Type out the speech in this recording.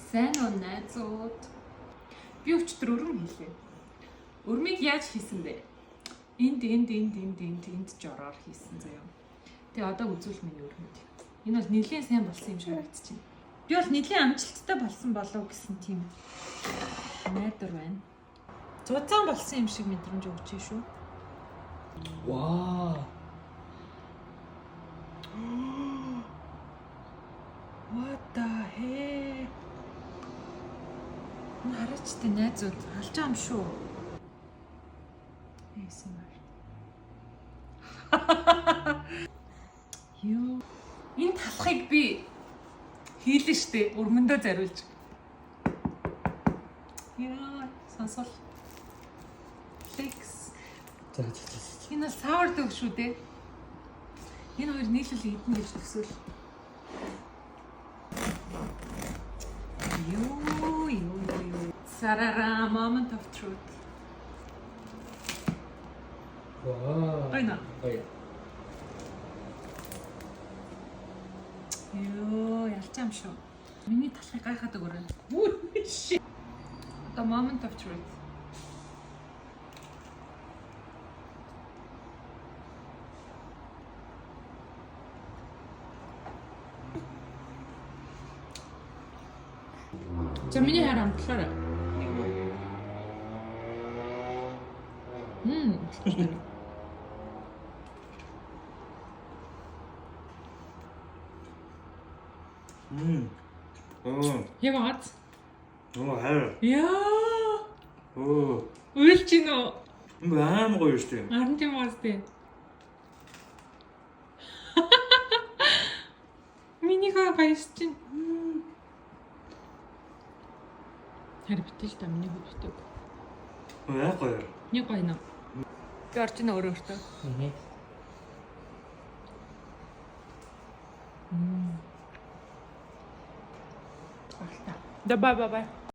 Сайн уу найзууд? Би өчтөр өрөм хийлээ. Өрмийг яаж хийсэн бэ? Энд жороор хийсэн заяа. Тэгээ одоо үзүүл миний өрмөд. Энэ бол нэлээд сайн болсон юм шиг харагдчихэв. Би бол нэлээд амжилттай болсон болов гэсэн тийм найдар байна. Зузаан болсон юм шиг мэдрэмж өгч шүү. Вау. What the heck? Хараач тэ найзууд алж байгаа юм шүү. ASMR. Юу? Энэ талхыг би хийлээ штэ өрмөндөө зариулж. Яа, сонсол. Flex. Энэ sourdough шүү дээ. Энэ хоёр нийлүүл идэн гэж төсөөл. Юу. Сарара, moment of truth. Вау. Айна. Ой. Юу, ялч юм шүү. Миний талхыг гайхаад өгөөрэй. Үгүй шээ. The moment of truth. За миний хараа амтлаарай. Яг гад. Хайр. Яа. Оо. Үйлч нөө. Аим гоё шүү дээ. Харин тийм баас дээ. Миний гайс чинь. Харин битэл та миний хөл битэг. Яа гоё. Нэг гоё нөө. Би орж ийн өөрөөртөө. Да бай.